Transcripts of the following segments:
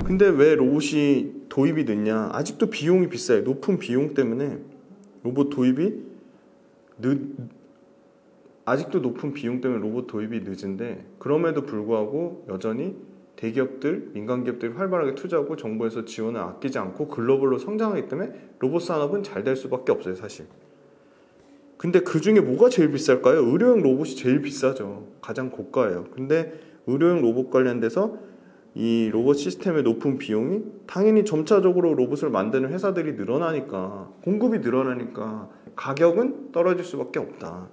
근데 왜 로봇이 도입이 늦냐? 아직도 비용이 비싸요. 높은 비용 때문에 로봇 도입이 아직도 높은 비용 때문에 로봇 도입이 늦은데, 그럼에도 불구하고 여전히 대기업들, 민간기업들이 활발하게 투자하고 정부에서 지원을 아끼지 않고 글로벌로 성장하기 때문에 로봇 산업은 잘 될 수밖에 없어요, 사실. 근데 그 중에 뭐가 제일 비쌀까요? 의료용 로봇이 제일 비싸죠. 가장 고가예요. 근데 의료용 로봇 관련돼서 이 로봇 시스템의 높은 비용이 당연히 점차적으로 로봇을 만드는 회사들이 늘어나니까, 공급이 늘어나니까 가격은 떨어질 수밖에 없다.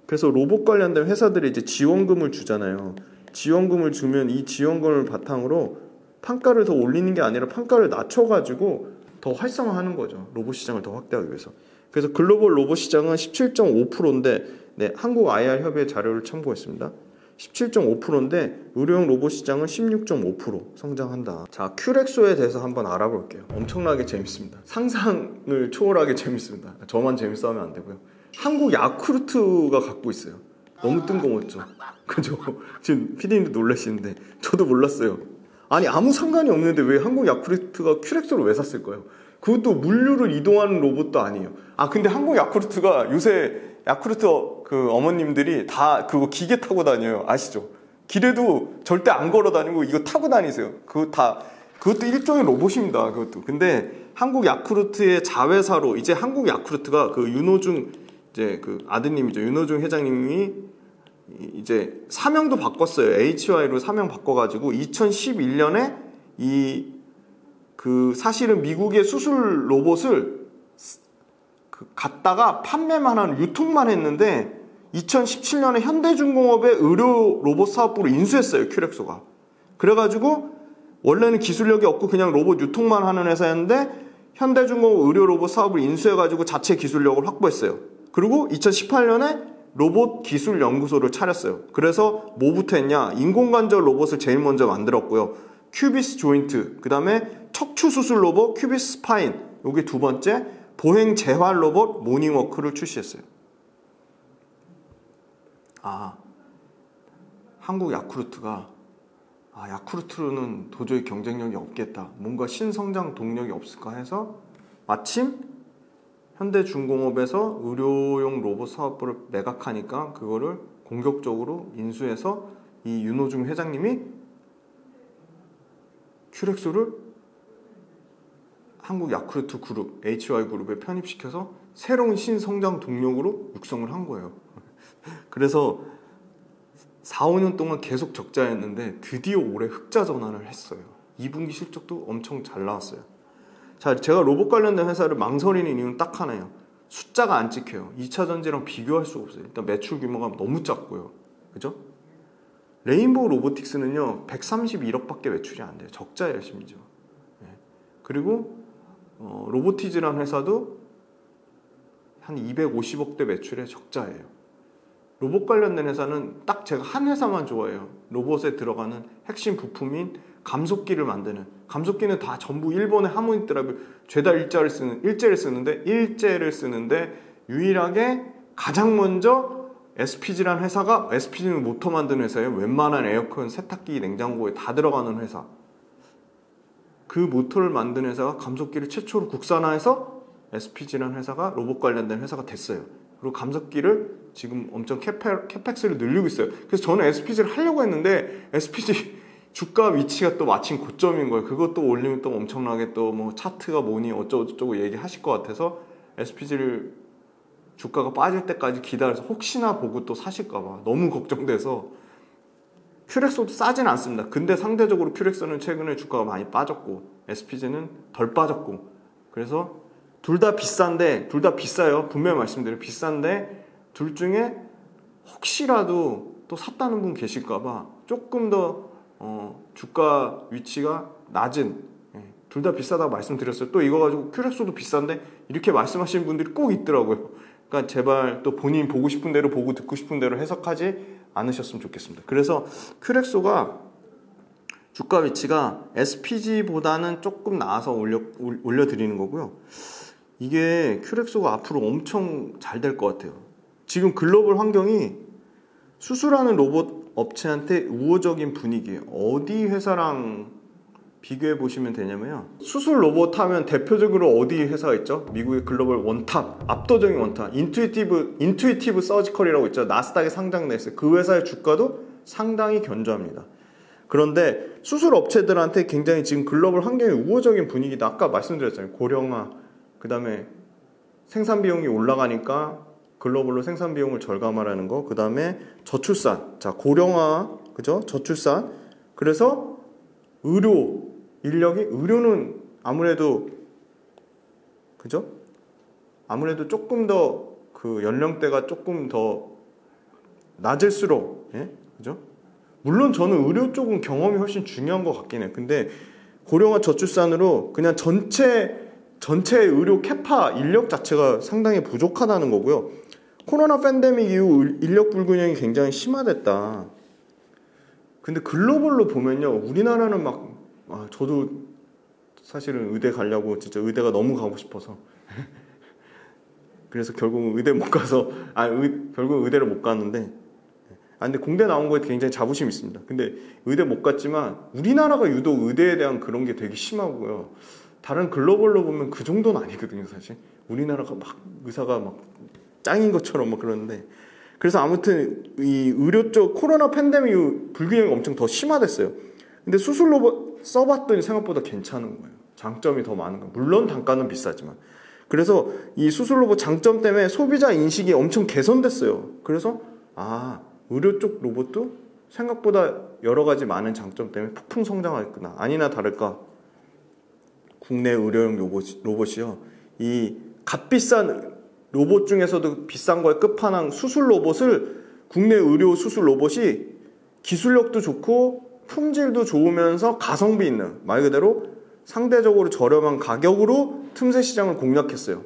그래서 로봇 관련된 회사들이 이제 지원금을 주잖아요. 지원금을 주면 이 지원금을 바탕으로 판가를 더 올리는 게 아니라 판가를 낮춰가지고 더 활성화하는 거죠. 로봇 시장을 더 확대하기 위해서. 그래서 글로벌 로봇 시장은 17.5%인데, 네, 한국 IR 협의회 자료를 참고했습니다. 17.5%인데 의료용 로봇 시장은 16.5% 성장한다. 자, 큐렉소에 대해서 한번 알아볼게요. 엄청나게 재밌습니다. 상상을 초월하게 재밌습니다. 저만 재밌어 하면 안 되고요. 한국 야쿠르트가 갖고 있어요. 너무 뜬금없죠? 그죠? 지금 PD님도 놀라시는데 저도 몰랐어요. 아니, 아무 상관이 없는데 왜 한국 야쿠르트가 큐렉소를 왜 샀을까요? 그것도 물류를 이동하는 로봇도 아니에요. 아, 근데 한국 야쿠르트가 요새 야쿠르트 그 어머님들이 다 그거 기계 타고 다녀요. 아시죠? 길에도 절대 안 걸어 다니고 이거 타고 다니세요. 그것도 일종의 로봇입니다. 그것도. 근데 한국 야쿠르트의 자회사로 이제 한국 야쿠르트가 그 윤호중, 이제 그 아드님이죠. 윤호중 회장님이 이제 사명도 바꿨어요. HY로 사명 바꿔가지고 2011년에 사실은 미국의 수술 로봇을 갖다가 판매만 하는, 유통만 했는데 2017년에 현대중공업의 의료 로봇 사업부로 인수했어요, 큐렉소가. 그래가지고 원래는 기술력이 없고 그냥 로봇 유통만 하는 회사였는데 현대중공업 의료 로봇 사업을 인수해가지고 자체 기술력을 확보했어요. 그리고 2018년에 로봇 기술 연구소를 차렸어요. 그래서 뭐부터 했냐? 인공관절 로봇을 제일 먼저 만들었고요. 큐비스 조인트, 그 다음에 척추 수술 로봇 큐비스 스파인, 요게 두 번째, 보행 재활 로봇 모닝워크를 출시했어요. 한국 야쿠르트가 야쿠르트로는 도저히 경쟁력이 없겠다, 뭔가 신성장 동력이 없을까 해서 마침 현대중공업에서 의료용 로봇 사업부를 매각하니까 그거를 공격적으로 인수해서 이 윤호중 회장님이 큐렉소를 한국 야쿠르트 그룹, HY 그룹에 편입시켜서 새로운 신성장 동력으로 육성을 한 거예요. 그래서 4, 5년 동안 계속 적자였는데 드디어 올해 흑자 전환을 했어요. 2분기 실적도 엄청 잘 나왔어요. 자, 제가 로봇 관련된 회사를 망설이는 이유는 딱 하나예요. 숫자가 안 찍혀요. 2차 전지랑 비교할 수가 없어요. 일단 매출 규모가 너무 작고요. 그죠? 레인보우 로보틱스는요 131억밖에 매출이 안 돼요. 적자예요, 심지어. 그리고 로보티즈라는 회사도 한 250억대 매출의 적자예요. 로봇 관련된 회사는 딱 제가 한 회사만 좋아해요. 로봇에 들어가는 핵심 부품인 감속기를 만드는, 감속기는 다 전부 일본의 하모니트라고 죄다 일제를 쓰는데 유일하게 가장 먼저 SPG라는 회사가, SPG는 모터 만드는 회사예요. 웬만한 에어컨, 세탁기, 냉장고에 다 들어가는 회사. 그 모터를 만드는 회사가 감속기를 최초로 국산화해서 SPG라는 회사가 로봇 관련된 회사가 됐어요. 그리고 감속기를 지금 엄청 캐펙스를 늘리고 있어요. 그래서 저는 SPG를 하려고 했는데 SPG 주가 위치가 또 마침 고점인 거예요. 그것도 올리면 또 엄청나게 또 뭐 차트가 뭐니 어쩌고저쩌고 얘기하실 것 같아서 SPG를 주가가 빠질 때까지 기다려서 혹시나 보고 또 사실까봐 너무 걱정돼서. 큐렉소도 싸진 않습니다. 근데 상대적으로 큐렉소는 최근에 주가가 많이 빠졌고 SPG는 덜 빠졌고, 그래서 둘 다 비싼데, 둘 다 비싸요. 분명히 말씀드려요. 비싼데 둘 중에 혹시라도 또 샀다는 분 계실까봐 조금 더 주가 위치가 낮은, 둘 다 비싸다고 말씀드렸어요. 또 이거 가지고 큐렉소도 비싼데 이렇게 말씀하시는 분들이 꼭 있더라고요. 그러니까 제발 또 본인 보고 싶은 대로 보고 듣고 싶은 대로 해석하지 않으셨으면 좋겠습니다. 그래서 큐렉소가 주가 위치가 SPG보다는 조금 나아서 올려드리는 거고요. 이게 큐렉소가 앞으로 엄청 잘 될 것 같아요. 지금 글로벌 환경이 수술하는 로봇 업체한테 우호적인 분위기예요. 어디 회사랑 비교해 보시면 되냐면요. 수술 로봇 하면 대표적으로 어디 회사가 있죠? 미국의 글로벌 원탑, 압도적인 원탑, 인투이티브 서지컬이라고 있죠. 나스닥에 상장돼 있어요. 그 회사의 주가도 상당히 견조합니다. 그런데 수술 업체들한테 굉장히 지금 글로벌 환경이 우호적인 분위기다. 아까 말씀드렸잖아요. 고령화, 그 다음에 생산 비용이 올라가니까 글로벌로 생산 비용을 절감하라는 거, 그 다음에 저출산, 자 고령화, 그죠? 저출산. 그래서 의료는 아무래도 그죠? 아무래도 조금 더 그 연령대가 조금 더 낮을수록, 예? 그죠? 물론 저는 의료 쪽은 경험이 훨씬 중요한 것 같긴 해요. 근데 고령화 저출산으로 그냥 전체 의료 캐파 인력 자체가 상당히 부족하다는 거고요. 코로나 팬데믹 이후 인력 불균형이 굉장히 심화됐다. 근데 글로벌로 보면요, 우리나라는 저도 사실은 의대 가려고 진짜 의대가 너무 가고 싶어서 그래서 결국은 의대 못 가서 결국 의대를 못 갔는데, 근데 공대 나온 거에 굉장히 자부심이 있습니다. 근데 의대 못 갔지만 우리나라가 유독 의대에 대한 그런 게 되게 심하고요. 다른 글로벌로 보면 그 정도는 아니거든요, 사실. 우리나라가 의사가 짱인 것처럼 그러는데. 그래서 아무튼 이 의료 쪽 코로나 팬데믹 이후 불균형이 엄청 더 심화됐어요. 근데 수술 로봇 써봤더니 생각보다 괜찮은 거예요. 장점이 더 많은 거예요. 물론 단가는 비싸지만. 그래서 이 수술 로봇 장점 때문에 소비자 인식이 엄청 개선됐어요. 그래서 의료 쪽 로봇도 생각보다 여러 가지 많은 장점 때문에 폭풍 성장하겠구나. 아니나 다를까 국내 의료용 로봇이요. 이 값비싼 로봇 중에서도 비싼 거에 끝판왕 수술 로봇을 국내 의료 수술 로봇이 기술력도 좋고 품질도 좋으면서 가성비 있는, 말 그대로 상대적으로 저렴한 가격으로 틈새 시장을 공략했어요.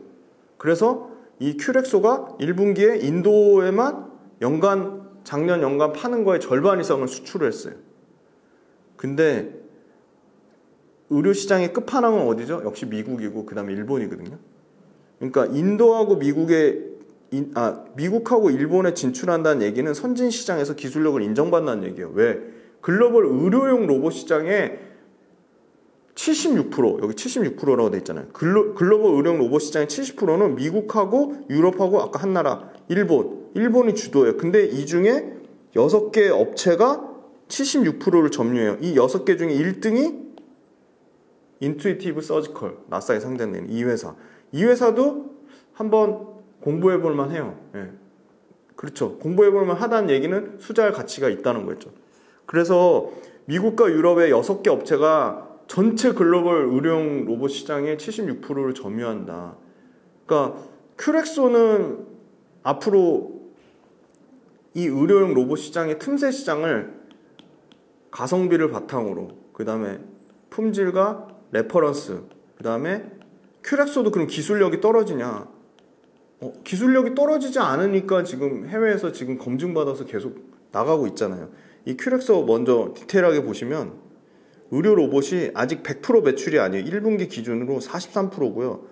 그래서 이 큐렉소가 1분기에 인도에만 작년 연간 파는 거의 절반 이상을 수출을 했어요. 근데 의료시장의 끝판왕은 어디죠? 역시 미국이고 그 다음에 일본이거든요. 그러니까 인도하고 미국하고 일본에 진출한다는 얘기는 선진 시장에서 기술력을 인정받는다는 얘기예요. 왜? 글로벌 의료용 로봇 시장의 76%, 여기 76%라고 돼 있잖아요. 글로벌 의료용 로봇 시장의 70%는 미국하고 유럽하고 아까 한 나라 일본이 주도해요. 근데 이 중에 6개 업체가 76%를 점유해요. 이 6개 중에 1등이 인투이티브 서지컬, 나스닥에 상장된 이 회사. 이 회사도 한번 공부해볼 만해요. 예. 그렇죠. 공부해볼 만하다는 얘기는 투자할 가치가 있다는 거였죠. 그래서 미국과 유럽의 6개 업체가 전체 글로벌 의료용 로봇 시장의 76%를 점유한다. 그러니까 큐렉소는 앞으로 이 의료용 로봇 시장의 틈새 시장을 가성비를 바탕으로, 그 다음에 품질과 레퍼런스, 그 다음에 큐렉소도 그럼 기술력이 떨어지냐? 기술력이 떨어지지 않으니까 지금 해외에서 지금 검증받아서 계속 나가고 있잖아요. 이 큐렉소 먼저 디테일하게 보시면 의료 로봇이 아직 100% 매출이 아니에요. 1분기 기준으로 43%고요.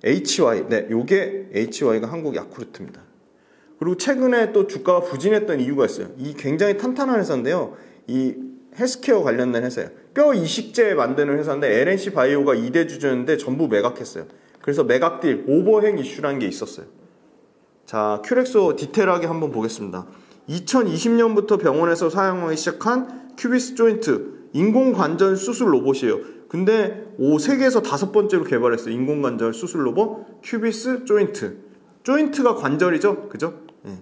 HY, 요게 HY가 한국 야쿠르트입니다. 그리고 최근에 또 주가가 부진했던 이유가 있어요. 이 굉장히 탄탄한 회사인데요. 이 헬스케어 관련된 회사예요. 뼈 이식제 만드는 회사인데 LNC 바이오가 2대 주주였는데 전부 매각했어요. 그래서 매각딜, 오버행 이슈라는 게 있었어요. 자, 큐렉소 디테일하게 한번 보겠습니다. 2020년부터 병원에서 사용하기 시작한 큐비스 조인트, 인공관절 수술 로봇이에요. 근데 세계에서 5번째로 개발했어요. 인공관절 수술 로봇 큐비스 조인트. 조인트가 관절이죠, 그죠? 네.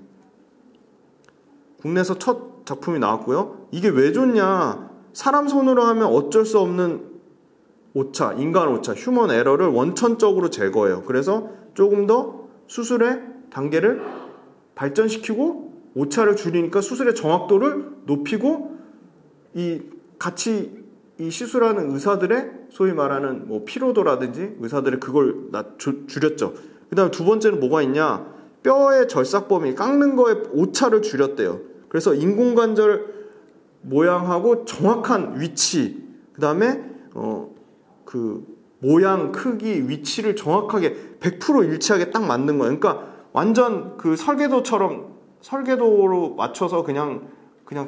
국내에서 첫 작품이 나왔고요. 이게 왜 좋냐? 사람 손으로 하면 어쩔 수 없는 오차, 인간 오차, 휴먼 에러를 원천적으로 제거해요. 그래서 조금 더 수술의 단계를 발전시키고 오차를 줄이니까 수술의 정확도를 높이고 같이 시술하는 의사들의 소위 말하는 피로도라든지 의사들의 그걸 줄였죠. 그 다음에 두 번째는 뭐가 있냐? 뼈의 절삭 범위, 깎는 거에 오차를 줄였대요. 그래서 인공관절 모양하고 정확한 위치, 그 다음에 그 모양, 크기, 위치를 정확하게 100% 일치하게 딱 만든 거예요. 그러니까 완전 그 설계도로 맞춰서 그냥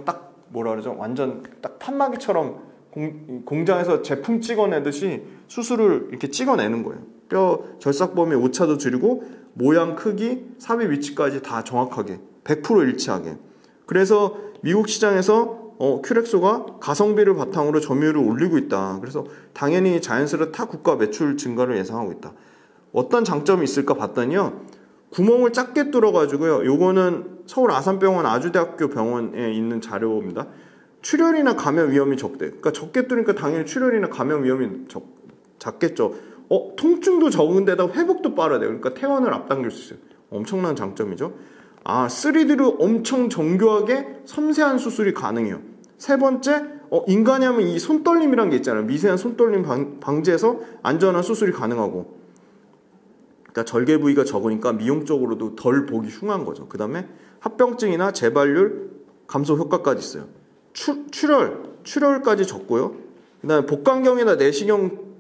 딱 뭐라 그러죠? 완전 딱 판마기처럼 공장에서 제품 찍어내듯이 수술을 이렇게 찍어내는 거예요. 뼈 결삭 범위 오차도 줄이고 모양, 크기, 삽입 위치까지 다 정확하게 100% 일치하게. 그래서 미국 시장에서 큐렉소가 가성비를 바탕으로 점유율을 올리고 있다. 그래서 당연히 자연스레 타 국가 매출 증가를 예상하고 있다. 어떤 장점이 있을까 봤더니요, 구멍을 작게 뚫어가지고요, 요거는 서울 아산병원 아주대학교 병원에 있는 자료입니다. 출혈이나 감염 위험이 적대. 그러니까 적게 뚫으니까 당연히 출혈이나 감염 위험이 작겠죠. 통증도 적은데다 회복도 빠르대요. 그러니까 퇴원을 앞당길 수 있어요. 엄청난 장점이죠. 3D로 엄청 정교하게 섬세한 수술이 가능해요. 세 번째, 인간이 하면 이 손떨림이란 게 있잖아요. 미세한 손떨림 방지해서 안전한 수술이 가능하고. 그러니까 절개 부위가 적으니까 미용적으로도 덜 보기 흉한 거죠. 그 다음에 합병증이나 재발률 감소 효과까지 있어요. 출혈까지 적고요. 그 다음에 복강경이나 내시경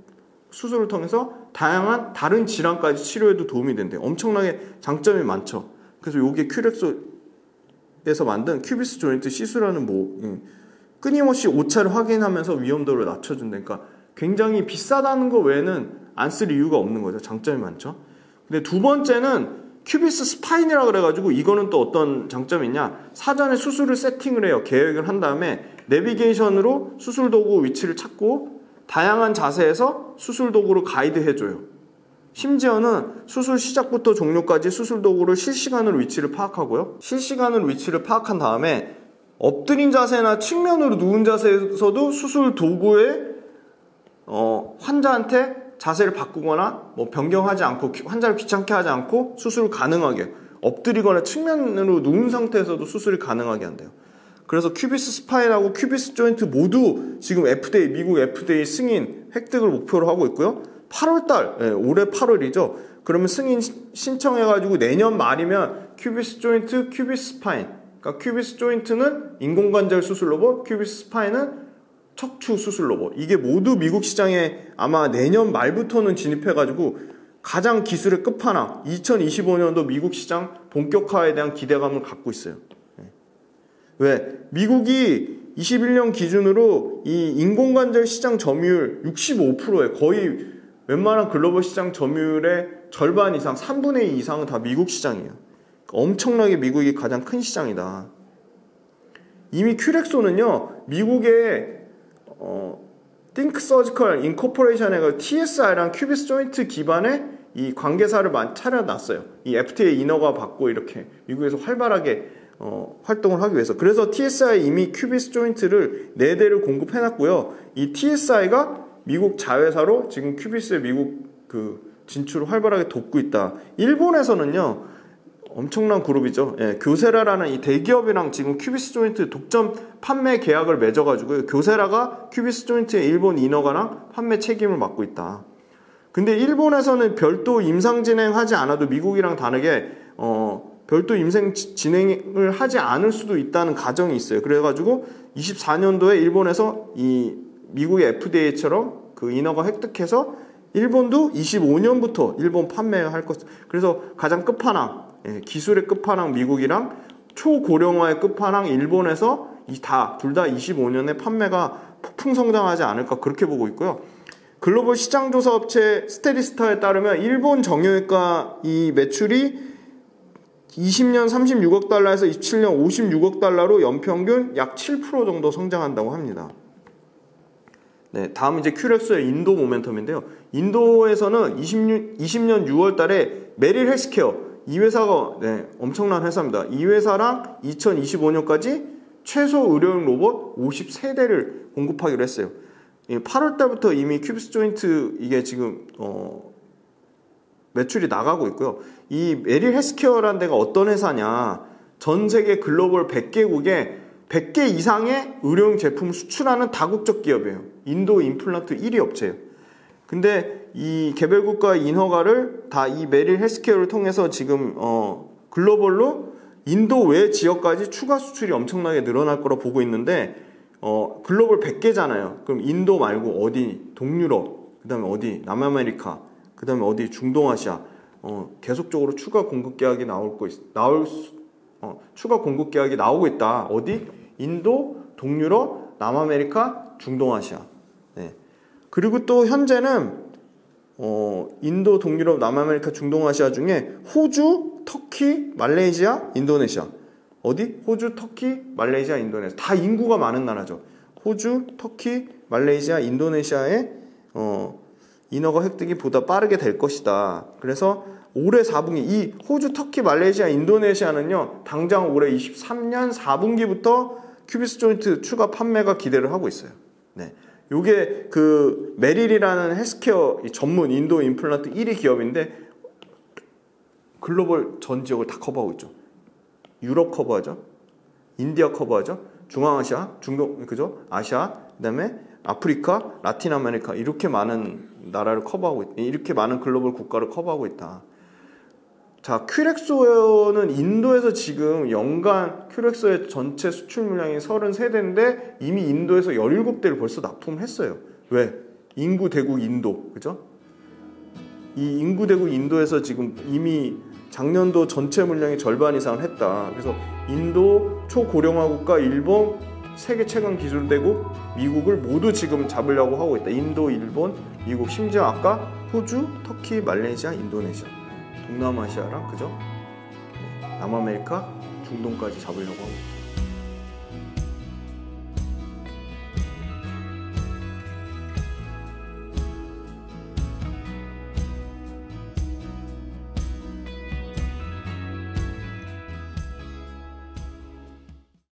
수술을 통해서 다양한 다른 질환까지 치료에도 도움이 된대요. 엄청나게 장점이 많죠. 그래서 이게 큐렉소에서 만든 큐비스 조인트 시술하는 끊임없이 오차를 확인하면서 위험도를 낮춰준다니까 굉장히 비싸다는 거 외에는 안 쓸 이유가 없는 거죠. 장점이 많죠. 근데 두 번째는 큐비스 스파인이라 그래가지고 이거는 또 어떤 장점이 있냐, 사전에 수술을 세팅을 해요. 계획을 한 다음에 내비게이션으로 수술 도구 위치를 찾고 다양한 자세에서 수술 도구를 가이드 해줘요. 심지어는 수술 시작부터 종료까지 수술 도구를 실시간으로 위치를 파악하고요. 실시간으로 위치를 파악한 다음에 엎드린 자세나 측면으로 누운 자세에서도 수술 도구에 환자한테 자세를 바꾸거나 변경하지 않고 환자를 귀찮게 하지 않고 수술을 가능하게, 엎드리거나 측면으로 누운 상태에서도 수술이 가능하게 한대요. 그래서 큐비스 스파인하고 큐비스 조인트 모두 지금 미국 FDA 승인 획득을 목표로 하고 있고요. 8월달, 올해 8월이죠. 그러면 승인 신청해가지고 내년 말이면 큐비스 조인트, 큐비스 스파인. 그러니까 큐비스 조인트는 인공관절 수술 로봇, 큐비스 스파인은 척추 수술 로봇. 이게 모두 미국 시장에 아마 내년 말부터는 진입해가지고 가장 기술의 끝판왕, 2025년도 미국 시장 본격화에 대한 기대감을 갖고 있어요. 왜? 미국이 21년 기준으로 이 인공관절 시장 점유율 65%에 거의 웬만한 글로벌 시장 점유율의 절반 이상, 3분의 2 이상은 다 미국 시장이에요. 엄청나게 미국이 가장 큰 시장이다. 이미 큐렉소는요, 미국의 Think Surgical Incorporation의 TSI랑 큐비스 조인트 기반의 이 관계사를 차려놨어요. 이 FDA 인허가 받고 이렇게 미국에서 활발하게 활동을 하기 위해서. 그래서 TSI 이미 큐비스 조인트를 4대를 공급해놨고요. 이 TSI가 미국 자회사로 지금 큐비스의 미국 진출을 활발하게 돕고 있다. 일본에서는요, 엄청난 그룹이죠. 교세라라는 이 대기업이랑 지금 큐비스 조인트 독점 판매 계약을 맺어가지고 교세라가 큐비스 진행의 일본 인허가랑 판매 책임을 맡고 있다. 근데 일본에서는 별도 임상 진행하지 않아도 미국이랑 다르게 별도 임상 진행을 하지 않을 수도 있다는 가정이 있어요. 그래가지고 24년도에 일본에서 이 미국의 FDA처럼 그 인허가 획득해서 일본도 25년부터 일본 판매할 것. 그래서 가장 끝판왕, 기술의 끝판왕 미국이랑 초고령화의 끝판왕 일본에서 둘 다 25년에 판매가 폭풍 성장하지 않을까 그렇게 보고 있고요. 글로벌 시장조사 업체 스테디스타에 따르면 일본 정형외과 이 매출이 20년 36억 달러에서 27년 56억 달러로 연평균 약 7% 정도 성장한다고 합니다. 네, 다음 이제 큐렉소의 인도 모멘텀인데요. 인도에서는 20년 6월 달에 메릴 헬스케어, 이 회사가 엄청난 회사입니다. 이 회사랑 2025년까지 최소 의료용 로봇 53대를 공급하기로 했어요. 8월 달부터 이미 큐비스 조인트 이게 지금 매출이 나가고 있고요. 이 메릴 헬스케어라는 데가 어떤 회사냐, 전 세계 글로벌 100개국에 100개 이상의 의료용 제품을 수출하는 다국적 기업이에요. 인도 임플란트 1위 업체예요. 근데 이 개별국가 인허가를 다 이 메릴 헬스케어를 통해서 지금 글로벌로 인도 외 지역까지 추가 수출이 엄청나게 늘어날 거라 보고 있는데 글로벌 100개잖아요. 그럼 인도 말고 어디, 동유럽, 그 다음에 어디, 남아메리카, 그 다음에 어디, 중동아시아, 계속적으로 추가 공급 계약이 추가 공급 계약이 나오고 있다. 어디? 인도, 동유럽, 남아메리카, 중동아시아. 네. 그리고 또 현재는 인도, 동유럽, 남아메리카, 중동아시아 중에 호주, 터키, 말레이시아, 인도네시아. 어디? 호주, 터키, 말레이시아, 인도네시아. 다 인구가 많은 나라죠. 호주, 터키, 말레이시아, 인도네시아의 인허가 획득이 보다 빠르게 될 것이다. 그래서 올해 4분기 이 호주, 터키, 말레이시아, 인도네시아는요. 당장 올해 23년 4분기부터 큐비스 조인트 추가 판매가 기대를 하고 있어요. 네. 요게 그 메릴이라는 헬스케어 전문 인도 임플란트 1위 기업인데 글로벌 전 지역을 다 커버하고 있죠. 유럽 커버하죠. 인디아 커버하죠. 중앙아시아, 중동, 그죠? 아시아, 그다음에 아프리카, 라틴 아메리카 이렇게 많은 나라를 커버하고 이렇게 많은 글로벌 국가를 커버하고 있다. 자, 큐렉소는 인도에서 지금 연간 큐렉소의 전체 수출 물량이 33대인데 이미 인도에서 17대를 벌써 납품을 했어요. 왜? 인구 대국 인도, 그죠? 이 인구 대국 인도에서 지금 이미 작년도 전체 물량의 절반 이상을 했다. 그래서 인도, 초고령화 국가, 일본, 세계 최강 기술 대국, 미국을 모두 지금 잡으려고 하고 있다. 인도, 일본, 미국, 심지어 아까 호주, 터키, 말레이시아, 인도네시아, 동남아시아랑 그죠? 남아메리카, 중동까지 잡으려고 하고 있다.